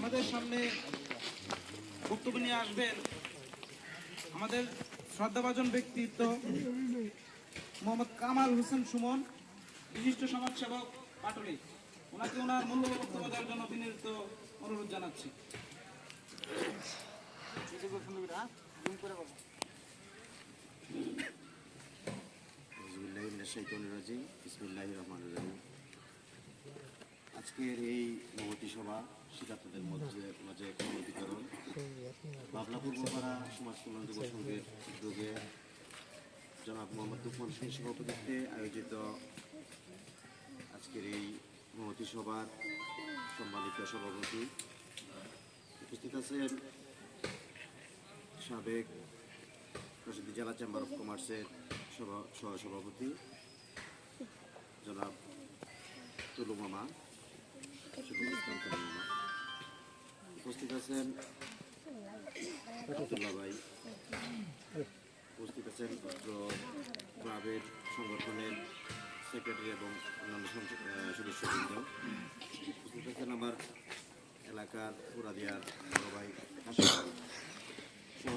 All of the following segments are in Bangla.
আমাদের সামনে বক্তব্য নিয়ে আসবেন আমাদের শ্রদ্ধাভাজন ব্যক্তিত্ব মোহাম্মদ কামাল হোসেন সুমন, বিশিষ্ট সমাজসেবক পাটুলি। ওনাকে ওনার মূল্যবান বক্তব্য দেওয়ার জন্য বিনীত অনুরোধ জানাচ্ছি। আজকের এই মহতী সভা শিক্ষার্থীদের মাঝে কর্মীকরণ বাবলা পূর্বপাড়া সমাজ কল্যাণ যুব সংঘের উদ্যোগে জনাব মোহাম্মদ তুফান সিং সভাপতিত্বে আয়োজিত আজকের এই মহতী সভার সম্মানিত সভাপতি উপস্থিত আছেন সাবেক প্রসিদ্ধ জেলা চেম্বার অফ কমার্সের সহসভাপতি জনাব তুলু মামা, উপস্থিত আছেন আব্দুল্লাহ ভাই, উপস্থিত আছেন ক্লাবের সংগঠনের সেক্রেটারি এবং অন্যান্য সদস্যবৃন্দ, উপস্থিত আছেন আমার এলাকার পুরাদিয়ার বড় ভাই সহ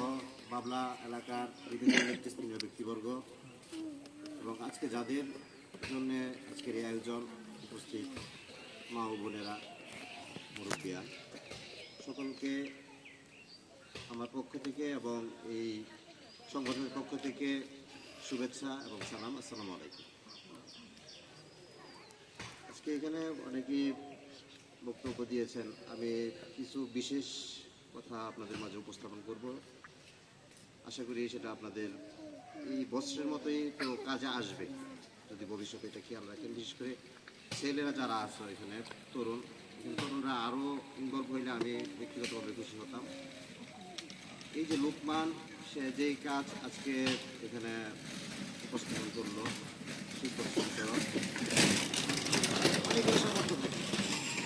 বাবলা এলাকার বিভিন্ন নেতৃস্থানীয় ব্যক্তিবর্গ এবং আজকে যাদের জন্য আজকের এই আয়োজন উপস্থিত মা ও বোনেরা, মুরব্বিয়ান, সকলকে আমার পক্ষ থেকে এবং এই সংগঠনের পক্ষ থেকে শুভেচ্ছা এবং সালাম। আসসালামু আলাইকুম। আজকে এখানে অনেকেই বক্তব্য দিয়েছেন, আমি কিছু বিশেষ কথা আপনাদের মাঝে উপস্থাপন করব। আশা করি সেটা আপনাদের এই বৎসরের মতোই তো কাজে আসবে যদি ভবিষ্যতে এটা খেয়াল রাখেন। বিশেষ করে ছেলেরা যারা আছে এখানে তরুণরা আরও ইনভলভ হইলে আমি ব্যক্তিগতভাবে খুশি হতাম। এই যে লোকমান, সে যেই কাজ আজকে এখানে উপস্থাপন করলো,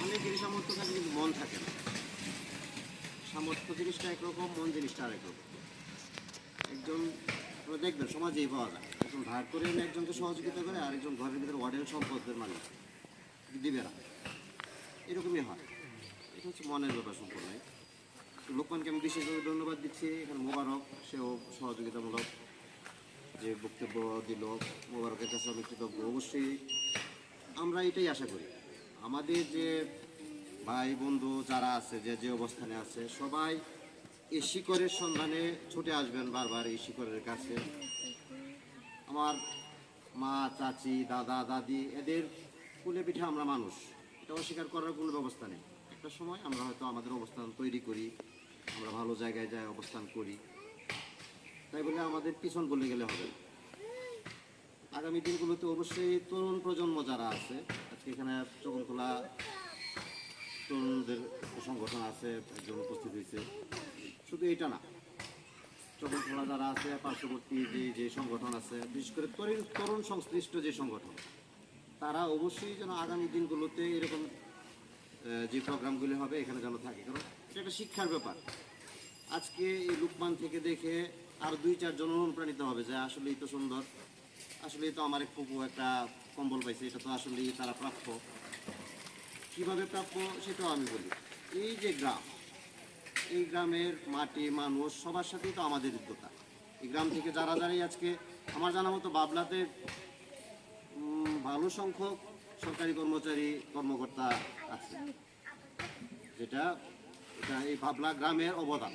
অনেকেরই সামর্থ্য থাকে কিন্তু মন থাকে না। সামর্থ্য জিনিসটা একরকম, মন জিনিসটা আরেক রকম। একজন দেখবেন সমাজেই পাওয়া যায়, একজন ধার করে এনে একজনকে সহযোগিতা করে, আরেকজন ঘরের ভিতরে ওয়ার্ডেন সম্পদের মানুষ দিবে না, এরকমই হয়। এটা হচ্ছে মনের ব্যাপার সম্পূর্ণ। লোকমানকে আমি বিশেষভাবে ধন্যবাদ দিচ্ছি। এখানে মোবারক, সেও সহযোগিতামূলক যে বক্তব্য দিল, মোবারকের কাছে আমি কৃতজ্ঞ। অবশ্যই আমরা এটাই আশা করি, আমাদের যে ভাই বন্ধু যারা আছে, যে অবস্থানে আছে, সবাই এই শিকড়ের সন্ধানে ছুটে আসবেন বারবার এই শিকড়ের কাছে। আমার মা, চাচি, দাদা, দাদি, এদের কুলে পিঠে আমরা মানুষ, এটা অস্বীকার করার কোনো ব্যবস্থা নেই। একটা সময় আমরা হয়তো আমাদের অবস্থান তৈরি করি, আমরা ভালো জায়গায় যাই অবস্থান করি, তাই বলে আমাদের পিছন বলে গেলে হবে না। আগামী দিনগুলোতে অবশ্যই তরুণ প্রজন্ম যারা আছে, আজকে এখানে চকনতলা তরুণদের সংগঠন আছে, একজন উপস্থিত হয়েছে। শুধু এটা না, চকনতলা যারা আছে, পার্শ্ববর্তী যে সংগঠন আছে, বিশেষ করে তরুণ সংশ্লিষ্ট যে সংগঠন, তারা অবশ্যই যেন আগামী দিনগুলোতে এরকম যে প্রোগ্রামগুলি হবে এখানে যেন থাকে, কারণ এটা একটা শিক্ষার ব্যাপার। আজকে এই লোকমান থেকে দেখে আর 2-4 জন অনুপ্রাণিত হবে যে আসলেই তো সুন্দর, আসলেই তো আমার এক ফুপু একটা কম্বল পাইছে, এটা তো আসলেই তারা প্রাপ্য। কীভাবে প্রাপ্য সেটাও আমি বলি। এই যে গ্রাম, এই গ্রামের মাটি, মানুষ, সবার সাথেই তো আমাদের যোগ্যতা। এই গ্রাম থেকে যারাই আজকে আমার জানা মতো বাবলাতে ভালো সংখ্যক সরকারি কর্মকর্তা আছে, এটা এই বাবলা গ্রামের অবদান।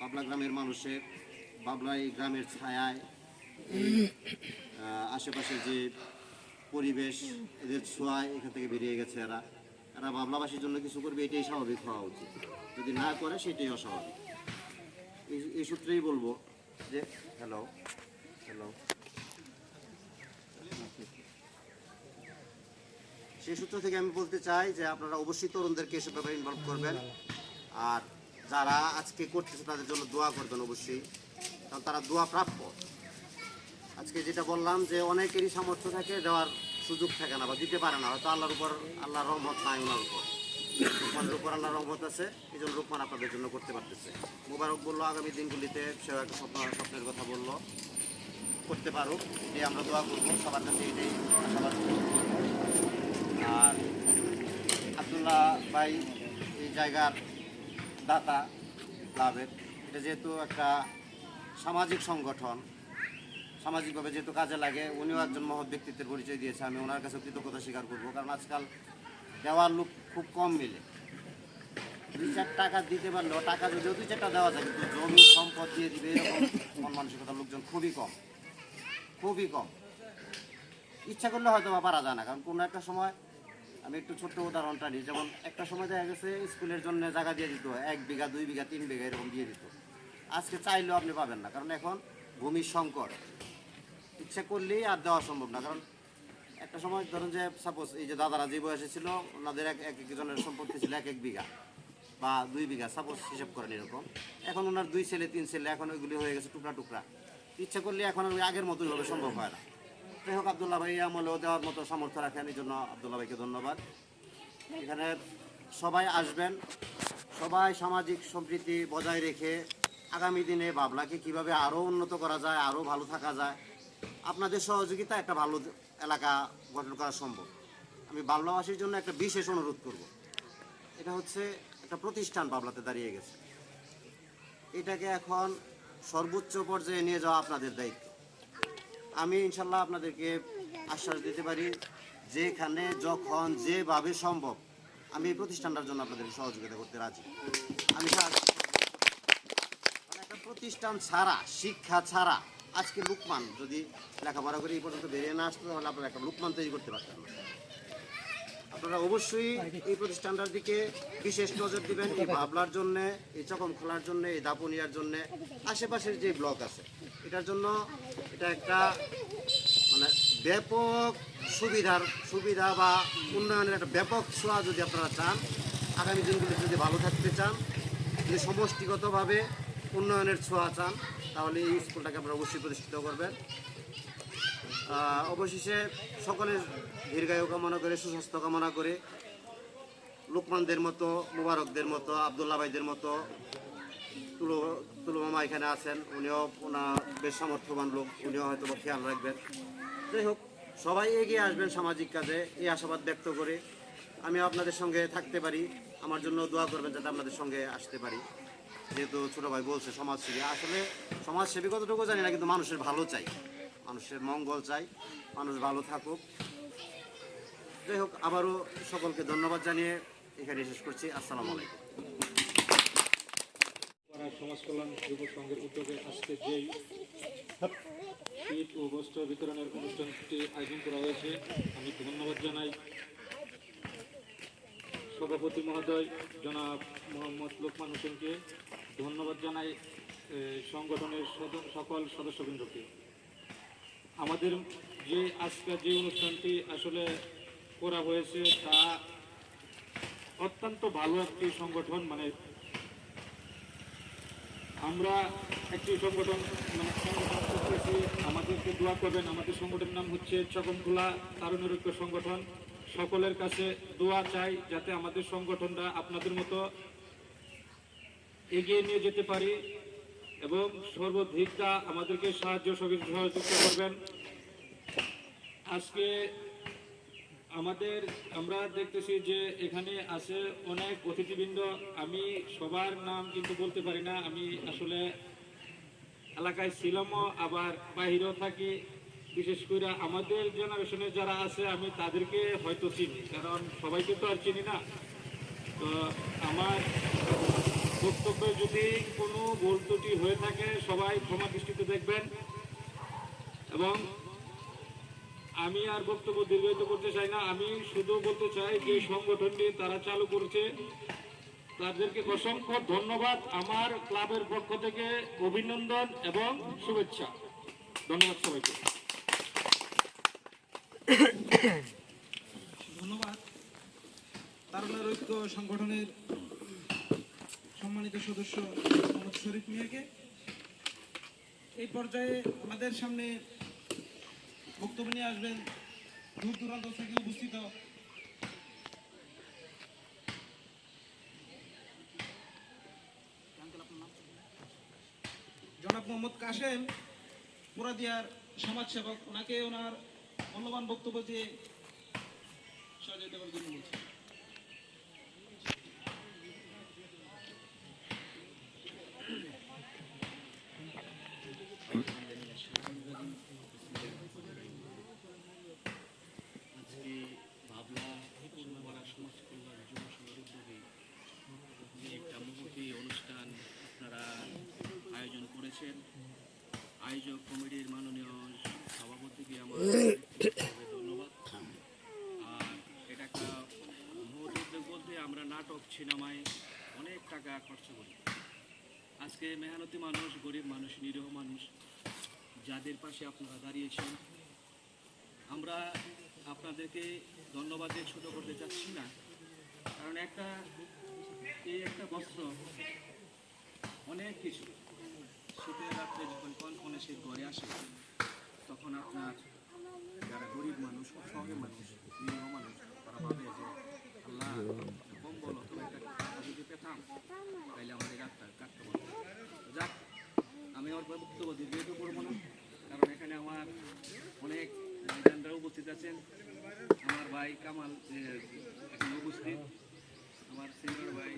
বাবলা গ্রামের মানুষের, বাবলা এই গ্রামের ছায়ায়, এই আশেপাশে যে পরিবেশ, এদের ছোঁয়ায় এখান থেকে বেরিয়ে গেছে। এরা বাবলাবাসীর জন্য কিছু করবে, এটাই স্বাভাবিক হওয়া উচিত। যদি না করে সেটাই অস্বাভাবিক। এই সূত্রেই বলবো যে হ্যালো সেই সূত্র থেকে আমি বলতে চাই যে আপনারা অবশ্যই তরুণদেরকে এসব ব্যাপারে ইনভলভ করবেন, আর যারা আজকে করতেছে তাদের জন্য দোয়া করবেন অবশ্যই, কারণ তারা দোয়া প্রাপ্য। আজকে যেটা বললাম যে অনেকেরই সামর্থ্য থাকে, দেওয়ার সুযোগ থাকে না বা দিতে পারে না, হয়তো আল্লাহর রহমত নাই ওনার উপর। লোকমানের উপর আল্লাহর রহমত আছে, এই জন্য লোকমান আপনাদের জন্য করতে পারতেছে। মোবারক বললো আগামী দিনগুলিতে সেও একটা স্বপ্নের কথা বললো, করতে পারুক, এটাই আমরা দোয়া করবো সবার কাছে, এটাই আশাবাদ। আর আব্দুল্লাহ ভাই এই জায়গার দাতা ক্লাবের। এটা যেহেতু একটা সামাজিক সংগঠন, সামাজিকভাবে যেহেতু কাজে লাগে, উনিও একজন মহৎ ব্যক্তিত্বের পরিচয় দিয়েছে। আমি ওনার কাছে কৃতজ্ঞতা স্বীকার করবো, কারণ আজকাল দেওয়ার লোক খুব কম মিলে। 2-4 টাকা দিতে পারলেও, টাকা যদিও 2-4টা দেওয়া যায়, কিন্তু জমি সম্পদ দিয়ে দিবে এরকম মন মানসিকতার লোকজন খুবই কম, খুবই কম। ইচ্ছা করলে হয়তো বা পারা যায় না, কারণ কোনো একটা সময়, আমি একটু ছোট্ট উদাহরণটা নিই, যেমন একটা সময় দেখা গেছে স্কুলের জন্য জায়গা দিয়ে দিত 1 বিঘা 2 বিঘা 3 বিঘা এরকম দিয়ে দিত। আজকে চাইলেও আপনি পাবেন না, কারণ এখন ভূমির সংকট। ইচ্ছা করলেই আর দেওয়া সম্ভব না, কারণ একটা সময় ধরুন যে সাপোজ এই যে দাদারা যে বয়সে ছিল, ওনাদের একজনের সম্পত্তি ছিল 1 বিঘা বা 2 বিঘা, সাপোজ হিসাব করেন এরকম। এখন ওনার 2 ছেলে 3 ছেলে, এখন ওইগুলি হয়ে গেছে টুকরা টুকরা। ইচ্ছা করলে এখন ওই আগের মতোই হবে, সম্ভব হয় না। যাই হোক, আবদুল্লাহ ভাই আমলেও দেওয়ার মতো সামর্থ্য রাখেন, এই জন্য আবদুল্লাহ ভাইকে ধন্যবাদ। এখানে সবাই আসবেন, সবাই সামাজিক সম্প্রীতি বজায় রেখে আগামী দিনে বাবলাকে কিভাবে আরও উন্নত করা যায়, আরও ভালো থাকা যায়, আপনাদের সহযোগিতা একটা ভালো এলাকা গঠন করা সম্ভব। আমি বাবলাবাসীর জন্য একটা বিশেষ অনুরোধ করব। এটা হচ্ছে একটা প্রতিষ্ঠান বাবলাতে দাঁড়িয়ে গেছে, এটাকে এখন সর্বোচ্চ পর্যায়ে নিয়ে যাওয়া আপনাদের দায়িত্ব। আমি ইনশাল্লাহ আপনাদেরকে আশ্বাস দিতে পারি, যেখানে যখন যেভাবে সম্ভব আমি এই প্রতিষ্ঠানটার জন্য আপনাদেরকে সহযোগিতা করতে রাজি। আমি একটা প্রতিষ্ঠান ছাড়া, শিক্ষা ছাড়া, আজকে লুকমান যদি লেখাপড়া করে এই পর্যন্ত বেরিয়ে না আসতো, তাহলে আপনারা একটা লুকমান তৈরি করতে পারতেন না। আপনারা অবশ্যই এই প্রতিষ্ঠানটার দিকে বিশেষ নজর দিবেন, এই ভাবলার জন্য, এই চকম খোলার জন্য, এই দাপুনিয়ার জন্য, আশেপাশের যে ব্লক আছে এটার জন্য। এটা একটা মানে ব্যাপক সুবিধা বা উন্নয়নের একটা ব্যাপক ছোঁয়া যদি আপনারা চান, আগামী দিনগুলি যদি ভালো থাকতে চান, যদি সমষ্টিগতভাবে উন্নয়নের ছোঁয়া চান, তাহলে এই স্কুলটাকে আপনারা অবশ্যই প্রতিষ্ঠিত করবেন। অবশেষে সকলের দীর্ঘায়ু কামনা করে, সুস্বাস্থ্য কামনা করে, লোকমানদের মতো, মুবারকদের মতো, আবদুল্লাহ ভাইদের মতো, তুলো মামা এখানে আছেন, উনিও ওনার বেশ সামর্থ্যবান লোক, উনিও হয়তো খেয়াল রাখবেন। যাই হোক, সবাই এগিয়ে আসবেন সামাজিক কাজে, এই আশাবাদ ব্যক্ত করে আমি আপনাদের সঙ্গে থাকতে পারি। আমার জন্য দোয়া করবেন যাতে আপনাদের সঙ্গে আসতে পারি। যেহেতু ছোটো ভাই বলছে সমাজসেবী, আসলে সমাজসেবী কতটুকু জানি না, কিন্তু মানুষের ভালো চাই, মানুষের মঙ্গল চাই, মানুষ ভালো থাকুক। যাই হোক, আবারও সকলকে ধন্যবাদ জানিয়ে এখানে শেষ করছি। আসসালামু আলাইকুম। সমাজ কল্যাণ যুব সংঘের উদ্যোগে আজকে যেই শীত ও বস্ত্র বিতরণের অনুষ্ঠানটি আয়োজন করা হয়েছে, আমি ধন্যবাদ জানাই সভাপতি মহোদয় জনাব মোহাম্মদ লোকমান হোসেনকে, ধন্যবাদ জানাই সংগঠনের সকল সদস্যবৃন্দকে। আমাদের যে আজকের যে অনুষ্ঠানটি আসলে করা হয়েছে তা অত্যন্ত ভালো একটি সংগঠন। মানে আমরা একটি সংগঠন করতেছি, আমাদেরকে দোয়া করবেন। আমাদের সংগঠনের নাম হচ্ছে চকমখোলা তারুণ্যের ঐক্য সংগঠন। সকলের কাছে দোয়া চাই যাতে আমাদের সংগঠনটা আপনাদের মতো এগিয়ে নিয়ে যেতে পারি এবং সর্বদিকটা আমাদেরকে সহযোগিতা করবেন। আজকে আমরা দেখতেছি যে এখানে আছে অনেক অতিথিবৃন্দ, আমি সবার নাম কিন্তু বলতে পারি না। আমি আসলে এলাকায় ছিলামও, আবার বাহিরেও থাকি। বিশেষ করে আমাদের জেনারেশনে যারা আছে আমি তাদেরকে হয়তো চিনি, কারণ সবাইকে তো আর চিনি না। তো আমার বক্তব্যে যদি কোনো ভুল ত্রুটি হয়ে থাকে সবাই ক্ষমা দৃষ্টিতে দেখবেন। এবং আমি আর বক্তব্য দীর্ঘায়িত করতে চাই না, আমি শুধু বলতে চাই যে সংগঠনটি তারা চালু করেছে তাদেরকে অসংখ্য ধন্যবাদ। আমার ক্লাবের পক্ষ থেকে অভিনন্দন এবং শুভেচ্ছা। ধন্যবাদ সবাইকে। ধন্যবাদ তারুণ্যের ঐক্য সংগঠনের সম্মানিত সদস্য মোহাম্মদ শরীফ মিয়াকে। এই পর্যায়ে আমাদের সামনে বক্তব্য নিয়ে আসবেন দূর দূরান্ত থেকে উপস্থিত জনাব মোহাম্মদ কাশেম, মুরাদিয়ার সমাজসেবক। ওনাকে ওনার মূল্যবান বক্তব্য দিয়ে সহযোগিতা করার জন্য বলছি। আয়োজক কমিটির মাননীয় সভাপতিকে আমার ধন্যবাদ। আর এটা একটা মহৎ উদ্যোগ বলতে আমরা নাটক সিনেমায় অনেক টাকা খরচ করি। আজকে মেহনতি মানুষ, গরিব মানুষ, নিরীহ মানুষ যাদের পাশে আপনারা দাঁড়িয়েছেন, আমরা আপনাদেরকে ধন্যবাদ দিয়ে ছোটো করতে চাচ্ছি না, কারণ এই একটা বস্ত্র অনেক কিছু। শীতের রাত্রে যখন কনকনে শীত ঘরে আসে, তখন আপনার যারা গরিব মানুষ, অসহায় মানুষ, নিরীহ মানুষ, তারা ভাবে যে আল্লাহ কম্বল অথবা একটা টাকা যদি পেতাম তাইলে আমাদের রাতটা কাটতে পারতো। যাক, আমি আমার বক্তব্য দীর্ঘায়িত করবো না, কারণ এখানে আমার অনেক ভাইজানরা উপস্থিত আছেন। আমার ভাই কামাল এখানে উপস্থিত, আমার সিনিয়র ভাই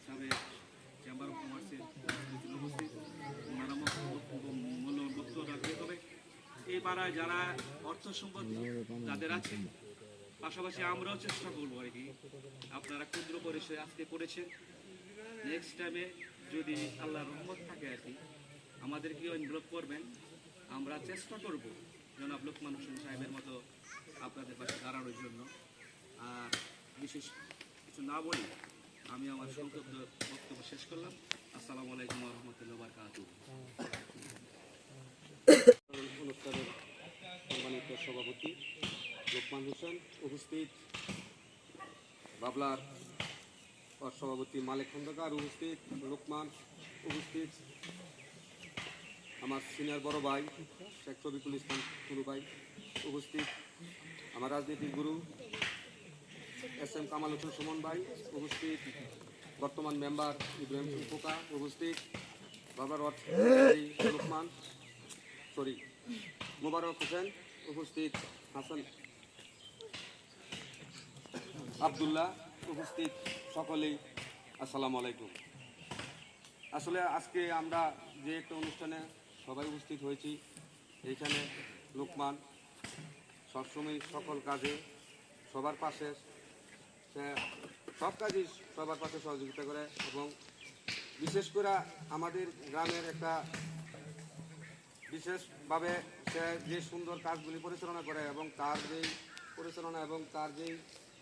সাবেক চেম্বার অফ কমার্সের উপস্থিত, ওনারা মূল্যবান বক্তব্য রাখবে। তবে এই পাড়ায় যারা অর্থ সম্পদ যাদের আছে, পাশাপাশি আমরাও চেষ্টা করবো আর কি। আপনারা ক্ষুদ্র পরিসরে আজকে করেছেন, নেক্সট টাইমে যদি আল্লাহর রহমত থাকে আর কি, আমাদেরকে ইনভলভ করবেন। আমরা চেষ্টা করব জনাব লোকমান হোসেন সাহেবের মতো আপনাদের পাশে দাঁড়ানোর জন্য। আর বিশেষ কিছু না বলি আমি আমার সংক্ষিপ্ত বক্তব্য শেষ করলাম। আসসালামু আলাইকুম ওয়া রাহমাতুল্লাহি ওয়া বারাকাতুহু। অনুষ্ঠানের সম্মানিত সভাপতি লোকমান হোসেন, উপস্থিত বাবলার সভাপতি মালিক খন্দকার, উপস্থিত লোকমান, উপস্থিত আমার সিনিয়র বড় ভাই শেখ শফিকুল ইসলাম টুলু ভাই, উপস্থিত আমার রাজনীতির গুরু SM কামাল হোসেন সুমন ভাই, উপস্থিত বর্তমান মেম্বার ইব্রাহিম পোকা, উপস্থিত বাবার লোকমান মোবারক হোসেন, উপস্থিত হাসান আব্দুল্লাহ, উপস্থিত সকলেই আসসালামু আলাইকুম। আসলে আজকে আমরা যে একটা অনুষ্ঠানে সবাই উপস্থিত হয়েছি, এইখানে লোকমান সবসময় সকল কাজে সবার পাশে, সে সব কাজেই সবার পাশে সহযোগিতা করে, এবং বিশেষ করে আমাদের গ্রামের একটা বিশেষভাবে সে যে সুন্দর কাজগুলি পরিচালনা করে এবং তার যেই পরিচালনা এবং তার যেই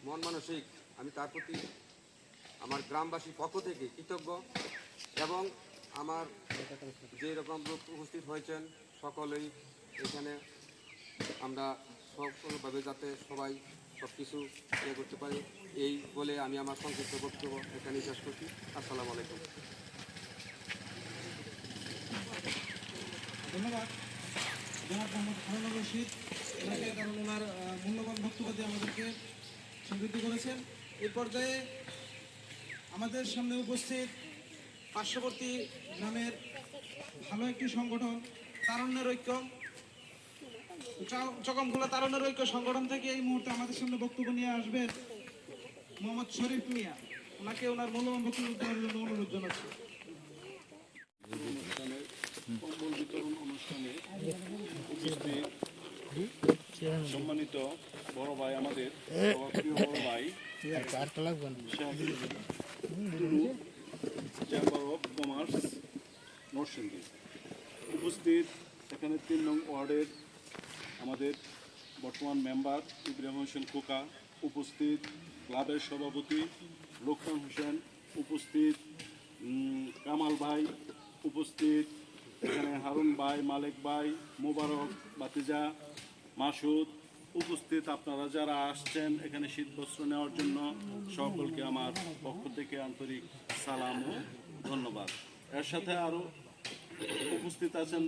মন মানসিক, আমি তার প্রতি আমার গ্রামবাসীর পক্ষ থেকে কৃতজ্ঞ। এবং আমার যে রকম লোক উপস্থিত হয়েছেন সকলেই এখানে আমরা সকলভাবে যাতে সবাই সব কিছু ইয়ে করতে পারি, এই বলে আমি আমার সংক্ষিপ্ত বক্তব্য এখানে শেষ করছি। আসসালামু আলাইকুম। ধন্যবাদ জনাব মোহাম্মদ হারুনুর রশিদ ওনাকে, কারণ ওনার মূল্যবান বক্তব্য দিয়ে আমাদেরকে সমৃদ্ধ করেছেন। এই পর্যায়ে আমাদের সামনে উপস্থিত পার্শ্ববর্তী গ্রামের ভালো একটি সংগঠন তারুণ্যের ঐক্য, চকমখোলা তারুণ্যের ঐক্য সংগঠন থেকে এই মুহূর্তে আমাদের সামনে বক্তব্য নিয়ে আসবেন মোহাম্মদ শরীফ মিয়া। ওনাকে ওনার মূল্যবান বক্তব্য দেওয়ার জন্য অনুরোধ জানাচ্ছি। কম্বল বিতরণ অনুষ্ঠানে উপস্থিত সম্মানিত বড় ভাই, আমাদের প্রিয় বড় ভাই চেম্বার অফ কমার্স নরসিংদী, উপস্থিত এখানে 3 নং ওয়ার্ডের আমাদের বর্তমান মেম্বার ইব্রাহিম হোসেন খোকা, উপস্থিত ক্লাবের সভাপতি লোকমান হোসেন, উপস্থিত কামাল ভাই, উপস্থিত এখানে হারুন ভাই, মালিক ভাই, মোবারক, বাতিজা, মাসুদ, উপস্থিত আপনারা যারা আসছেন এখানে শীত বস্ত্র নেওয়ার জন্য, সকলকে আমার পক্ষ থেকে আন্তরিক সালাম ও ধন্যবাদ। এর সাথে আরও উপস্থিত আছেন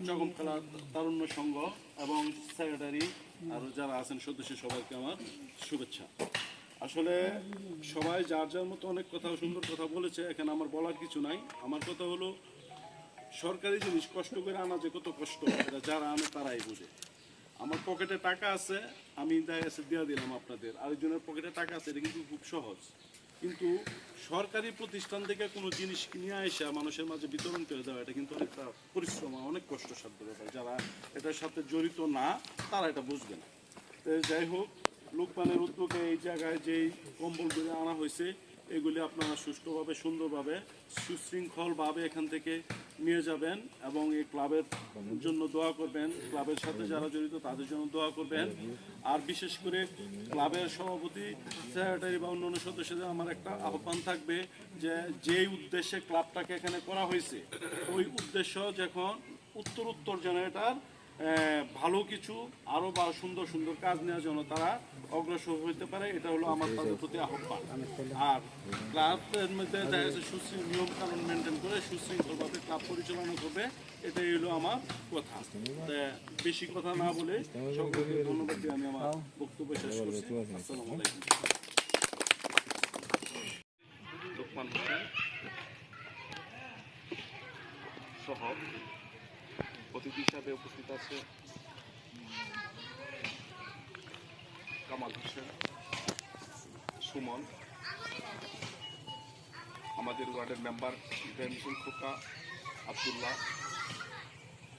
চকমখোলা তারুণ্য সংঘ এবং সেক্রেটারি, আরও যারা আছেন সদস্য, সবাইকে আমার শুভেচ্ছা। আসলে সবাই যার যার মতো অনেক কথা, সুন্দর কথা বলেছে, এখানে আমার বলার কিছু নাই। আমার কথা হলো, সরকারি জিনিস কষ্ট করে আনা যে কত কষ্ট, এটা যারা আনে তারাই বুঝে। আমার পকেটে টাকা আছে, আমি দিয়ে দিলাম আপনাদের, আরেকজনের পকেটে টাকা আছে, এটা কিন্তু খুব সহজ। কিন্তু সরকারি প্রতিষ্ঠান থেকে কোনো জিনিস নিয়ে এসে মানুষের মাঝে বিতরণ করে দেওয়া, এটা কিন্তু অনেকটা পরিশ্রম, অনেক কষ্টসাধ্য ব্যাপার। যারা এটার সাথে জড়িত না তারা এটা বুঝবে না। তো যাই হোক, লোকমানের উদ্যোগে এই জায়গায় যেই কম্বলগুলি আনা হয়েছে, এগুলি আপনারা সুষ্ঠুভাবে, সুন্দরভাবে, সুশৃঙ্খলভাবে এখান থেকে নিয়ে যাবেন এবং এই ক্লাবের জন্য দোয়া করবেন, ক্লাবের সাথে যারা জড়িত তাদের জন্য দোয়া করবেন। আর বিশেষ করে ক্লাবের সভাপতি, সেক্রেটারি বা অন্যান্য সদস্যদের আমার একটা আহ্বান থাকবে যে যেই উদ্দেশ্যে ক্লাবটাকে এখানে করা হয়েছে ওই উদ্দেশ্য যখন উত্তর যেন এটার ভালো কিছু আরও বা সুন্দর সুন্দর কাজ নেওয়ার জন্য তারা অগ্রসর হইতে পারে, এটা হলো আমার তাদের প্রতি আহ্বান। আর ক্লাবের মধ্যে দেখা যাচ্ছে সুশৃঙ্খল নিয়ম কানুন মেনটেন করে সুশৃঙ্খলভাবে ক্লাব পরিচালনা করবে, এটাই হলো আমার কথা। বেশি কথা না বলে সকলকে ধন্যবাদ দিয়ে আমি আমার বক্তব্য শেষ করছি। আসসালামু আলাইকুম। লোকমান হোসেন সহ অতিথি হিসাবে উপস্থিত আছে কামাল হোসেন, সুমন, আমাদের ওয়ার্ডের মেম্বার ইব্রাহিম হোসেন খোকা, আব্দুল্লাহ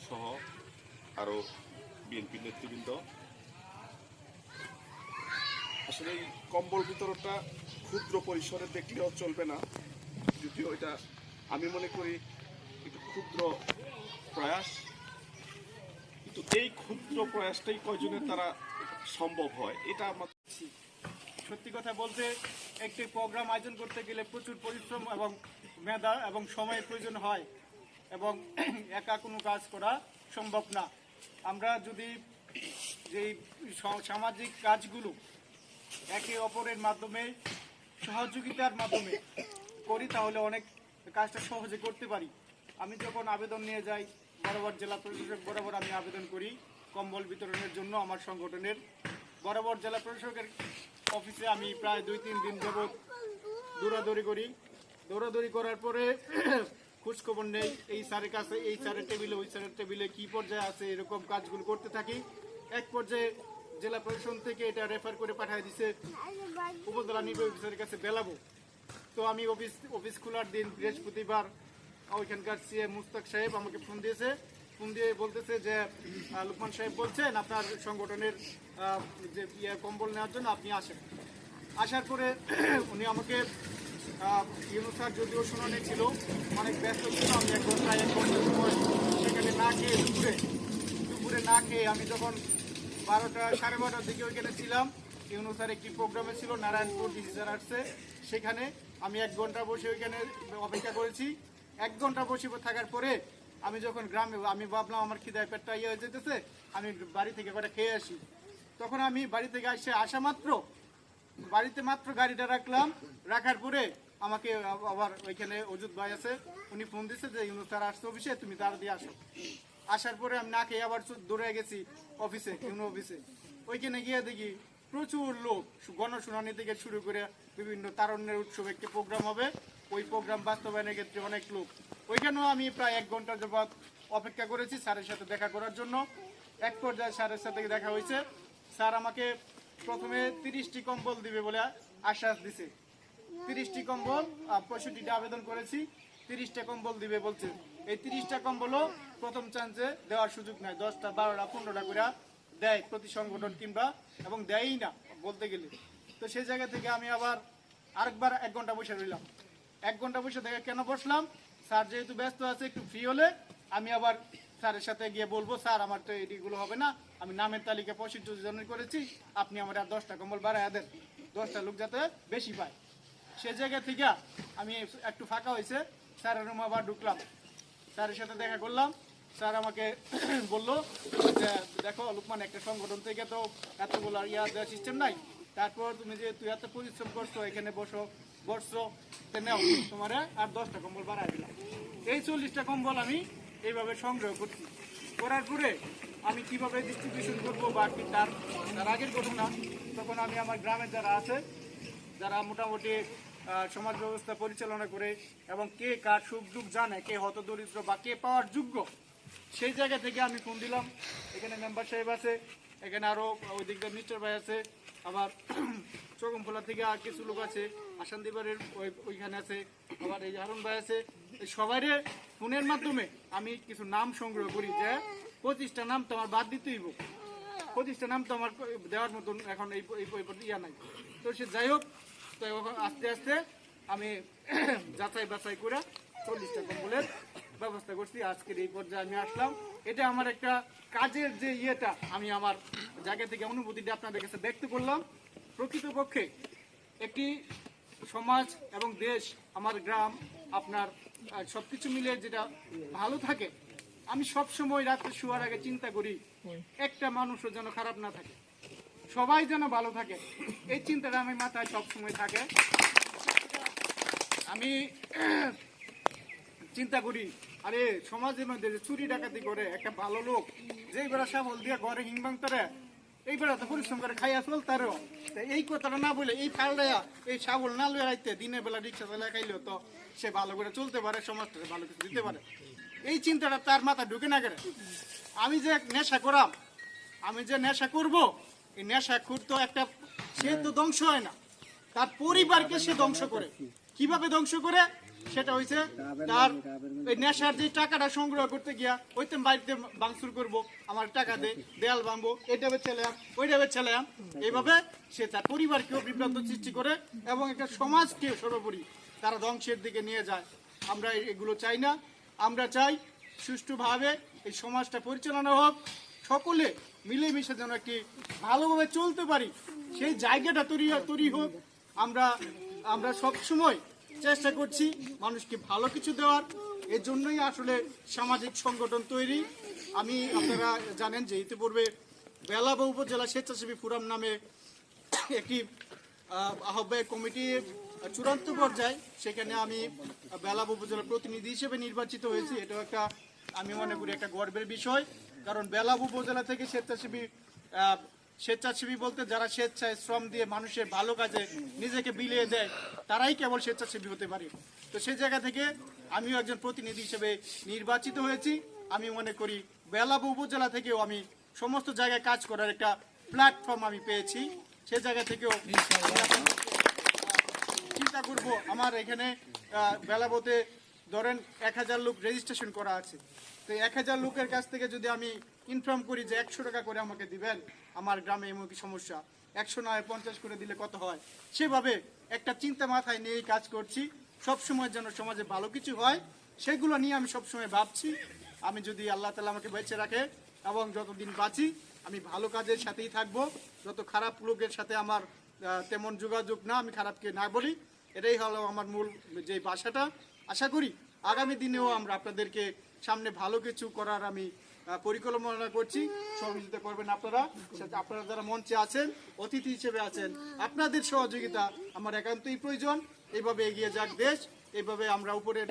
সহ আরও বিএনপি নেতৃবৃন্দ। আসলে এই কম্বল বিতরণটা ক্ষুদ্র পরিসরে দেখলেও চলবে না, যদিও এটা আমি মনে করি একটু ক্ষুদ্র প্রয়াস, কিন্তু এই ক্ষুদ্র প্রয়াসটাই কয়জনের দ্বারা সম্ভব হয় এটা আমার সত্যি কথা বলতে একটি প্রোগ্রাম আয়োজন করতে গেলে প্রচুর পরিশ্রম এবং মেধা এবং সময়ের প্রয়োজন হয় এবং একা কোনো কাজ করা সম্ভব না। আমরা যদি যেই সামাজিক কাজগুলো একে অপরের মাধ্যমে সহযোগিতার মাধ্যমে করি তাহলে অনেক কাজটা সহজে করতে পারি। আমি যখন আবেদন নিয়ে যাই বরাবর জেলা প্রশাসক বরাবর আমি আবেদন করি কম্বল বিতরণের জন্য আমার সংগঠনের, বরাবর জেলা প্রশাসকের অফিসে আমি প্রায় 2-3 দিন যাবৎ দৌড়াদৌড়ি করার পরে খোঁজখবর নেই এই স্যারের কাছে, এই স্যারের টেবিলে, ওই স্যারের টেবিলে কী পর্যায়ে আছে, এরকম কাজগুলো করতে থাকি। এক পর্যায়ে জেলা প্রশাসন থেকে এটা রেফার করে পাঠিয়ে দিছে উপজেলা নির্বাহী অফিসারের কাছে বেলাবো। তো আমি অফিস খোলার দিন বৃহস্পতিবার ওইখানকার সিএ মুস্তাক সাহেব আমাকে ফোন দিয়ে বলতেছে যে লোকমান সাহেব বলছেন আপনার সংগঠনের যে কম্বল নেওয়ার জন্য আপনি আসেন। আসার পরে উনি আমাকে ইউনুস স্যার যদিও শুনানি ছিল, অনেক ব্যস্ত ছিল, আমি এক ঘন্টার সময় সেখানে না খেয়ে দুপুরে না খেয়ে আমি যখন 12টা-সাড়ে 12টার দিকে ওইখানে ছিলাম, ইউনুস স্যার একটি প্রোগ্রামে ছিল নারায়ণপুর ডিসি স্যার আসছে, সেখানে আমি 1 ঘন্টা বসে ওইখানে অপেক্ষা করেছি। 1 ঘন্টা বসে থাকার পরে আমি যখন গ্রামে আমি ভাবলাম আমার খিদায় পেটটা হয়ে যেতেছে, আমি বাড়ি থেকে কটা খেয়ে আসি। তখন আমি বাড়ি থেকে আসা মাত্র বাড়িতে গাড়িটা রাখার পরে আমাকে আবার ওইখানে অজুত ভাই আছে, উনি ফোন দিচ্ছে যে ইউনুস স্যার আসছে অফিসে, তুমি তাড়াতাড়ি আসো। আসার পরে আমি না খেয়ে আবার দৌড়ে গেছি অফিসে, ইউনো অফিসে। ওইখানে গিয়ে দেখি প্রচুর লোক, গণশুনানি থেকে শুরু করে বিভিন্ন তারুণ্যের উৎসব একটি প্রোগ্রাম হবে, ওই প্রোগ্রাম বাস্তবায়নের ক্ষেত্রে অনেক লোক। ওইখানেও আমি প্রায় 1 ঘন্টা যাবৎ অপেক্ষা করেছি স্যারের সাথে দেখা করার জন্য। এক পর্যায়ে স্যারের সাথে দেখা হয়েছে, স্যার আমাকে প্রথমে 30টি কম্বল দিবে বলে আশ্বাস দিছে। 30টি কম্বল, 65টা আবেদন করেছি, 30টা কম্বল দিবে বলছে। এই 30টা কম্বলও প্রথম চান্সে দেওয়ার সুযোগ নাই, 10টা 12টা 15টা করে দেয় প্রতি সংগঠন কিংবা, এবং দেয়ই না বলতে গেলে। তো সেই জায়গা থেকে আমি আবার আরেকবার 1 ঘন্টা বসে রইলাম। 1 ঘন্টা বসে থেকে কেন বসলাম, স্যার যেহেতু ব্যস্ত আছে, একটু ফ্রি হলে আমি আবার স্যারের সাথে গিয়ে বলবো স্যার আমার তো এগুলো হবে না, আমি নামের তালিকা 65 জনের করেছি, আপনি আমার আর 10টা কম্বল বাড়ায় দেন, 10টা লোক যাতে বেশি পায়। সে জায়গা থেকে আমি একটু ফাঁকা হয়েছে, স্যারের রুম আবার ঢুকলাম, স্যারের সাথে দেখা করলাম। স্যার আমাকে বললো যে দেখো লোকমান, একটা সংগঠন থেকে তো এতগুলো দেওয়ার সিস্টেম নাই, তারপর তুমি যে তুই এত পরিশ্রম করছো এখানে বসছো নেও, তোমার আর 10টা কম্বল বাড়ায় দিলাম। এই 40টা কম্বল আমি এইভাবে সংগ্রহ করছি। করার পরে আমি কিভাবে ডিস্ট্রিবিউশন করবো বা কি তার আগের ঘটনা, তখন আমি আমার গ্রামের যারা আছে, যারা মোটামুটি সমাজ ব্যবস্থা পরিচালনা করে এবং কে কার সুখ দুঃখ জানে, কে হতদরিদ্র বা কে পাওয়ার যোগ্য, সেই জায়গা থেকে আমি ফোন দিলাম। এখানে মেম্বার সাহেব আছে, এখানে আরও ওই দিক দিয়ে মিস্টার ভাই আছে, আবার চকমখোলা থেকে আর কিছু লোক আছে, আসানদিবারের ওইখানে আছে, আবার এই হারুন ভাই আছে। এই সবাইরে ফোনের মাধ্যমে আমি কিছু নাম সংগ্রহ করি যে 25টা নাম তো আমার বাদ দিতেই হইব, 25টা নাম তো আমার দেওয়ার মতন এখন এই ইয়া নাই। তো সে যাই হোক, তো আস্তে আস্তে আমি যাচাই বাছাই করে 40টা কম্বলের ব্যবস্থা করছি। আজকের এই পর্যায়ে আমি আসলাম, এটা আমার একটা কাজের যে ইয়েটা আমি আমার জায়গা থেকে অনুভূতিটা আপনাদের কাছে ব্যক্ত করলাম। প্রকৃতপক্ষে একটি সমাজ এবং দেশ, আমার গ্রাম, আপনার সবকিছু মিলে যেটা ভালো থাকে, আমি সব সময় রাত্রে শোয়ার আগে চিন্তা করি একটা মানুষও যেন খারাপ না থাকে, সবাই যেন ভালো থাকে, এই চিন্তাটা আমার মাথায় সবসময় থাকে। আমি চিন্তা করি, আরে সমাজের মধ্যে যে চুরি ডাকাতি করে একটা ভালো লোক, যেই বেড়া সাবল দিয়ে ঘরে হিংবাং তারে, এই বেড়া তো পরিশ্রম করে খাইয়া চলতারও, এই কথাটা না বলে এই ফালডাইয়া এই সাবল না লয়ে রাইতে দিনের বেলা রিক্সা চালা খাইলেও তো সে ভালো করে চলতে পারে, সমাজটাকে ভালো কিছু দিতে পারে। এই চিন্তাটা তার মাথায় ঢুকে না করে। আমি যে নেশা করাম, আমি যে নেশা করব, এই নেশা করতো একটা, সে তো ধ্বংস হয় না, তার পরিবারকে সে ধ্বংস করে। কিভাবে ধ্বংস করে সেটা হয়েছে তার ওই নেশার যে টাকাটা সংগ্রহ করতে গিয়া ওইতে বাড়িতে ভাঙচুর করবো, আমার টাকা দে, দেয়াল ভাঙবো, এইটা বেচলাম ওইটা বেচলাম, এইভাবে সে তার পরিবারকেও বিভ্রান্ত সৃষ্টি করে এবং একটা সমাজকে সর্বোপরি তারা ধ্বংসের দিকে নিয়ে যায়। আমরা এগুলো চাই না। আমরা চাই সুষ্ঠুভাবে এই সমাজটা পরিচালনা হোক, সকলে মিলেমিশে যেন একটি ভালোভাবে চলতে পারি, সেই জায়গাটা তৈরি হোক। আমরা সবসময় চেষ্টা করছি মানুষকে ভালো কিছু দেওয়ার, এর জন্যই আসলে সামাজিক সংগঠন তৈরি। আপনারা জানেন যে ইতিপূর্বে বেলাব উপজেলা স্বেচ্ছাসেবী ফোরাম নামে একটি আহ্বায়ক কমিটির চূড়ান্ত পর্যায়ে, সেখানে আমি বেলাব উপজেলার প্রতিনিধি হিসেবে নির্বাচিত হয়েছি। এটাও একটা, আমি মনে করি একটা গর্বের বিষয়, কারণ বেলাব উপজেলা থেকে স্বেচ্ছাসেবী বলতে যারা স্বেচ্ছায় শ্রম দিয়ে মানুষের ভালো কাজে নিজেকে বিলিয়ে দেয়, তারাই কেবল স্বেচ্ছাসেবী হতে পারে। তো সেই জায়গা থেকে আমিও একজন প্রতিনিধি হিসেবে নির্বাচিত হয়েছি। আমি মনে করি বেলাব উপজেলা থেকেও আমি সমস্ত জায়গায় কাজ করার একটা প্ল্যাটফর্ম আমি পেয়েছি। সে জায়গা থেকেও চিন্তা করব, আমার এখানে বেলাবতে ধরেন 1000 লোক রেজিস্ট্রেশন করা আছে, তো 1000 লোকের কাছ থেকে যদি আমি ইনফর্ম করি যে 100 টাকা করে আমাকে দিবেন, আমার গ্রামে এমন কি সমস্যা, 100 নয় 50 করে দিলে কত হয়, সেভাবে একটা চিন্তা মাথায় নিয়েই কাজ করছি। সবসময় যেন সমাজে ভালো কিছু হয় সেগুলো নিয়ে আমি সবসময় ভাবছি। আমি যদি আল্লাহ তাআলা আমাকে বেঁচে রাখে এবং যতদিন বাঁচি আমি ভালো কাজের সাথেই থাকবো। যত খারাপ লোকের সাথে আমার তেমন যোগাযোগ না, আমি খারাপকে না বলি, এটাই হলো আমার মূল যে ভাষাটা। আশা করি আগামী দিনেও আমরা আপনাদেরকে সামনে ভালো কিছু করার আমি পরিকল্পনা করছি। সহযোগিতা করবেন আপনারা যারা মঞ্চে আছেন, অতিথি হিসেবে আছেন, আপনাদের সহযোগিতা আমার একান্তই প্রয়োজন। এইভাবে এগিয়ে যাক দেশ, এইভাবে আমরা উপরে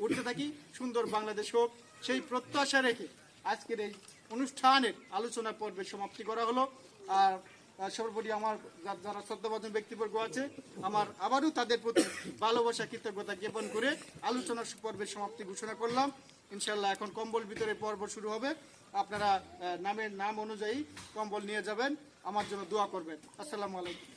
উঠতে থাকি, সুন্দর বাংলাদেশ হোক, সেই প্রত্যাশা রেখে আজকের এই অনুষ্ঠানের আলোচনা পর্বের সমাপ্তি করা হলো। আর সর্বোপরি আমার যারা শ্রদ্ধাভাজন ব্যক্তিবর্গ আছে, আমার আবারও তাদের প্রতি ভালোবাসা কৃতজ্ঞতা জ্ঞাপন করে আলোচনা পর্বের সমাপ্তি ঘোষণা করলাম। ইনশাল্লাহ এখন কম্বল বিতরণের পর্ব শুরু হবে। আপনারা নাম অনুযায়ী কম্বল নিয়ে যাবেন, আমার জন্য দোয়া করবেন। আসসালামু আলাইকুম।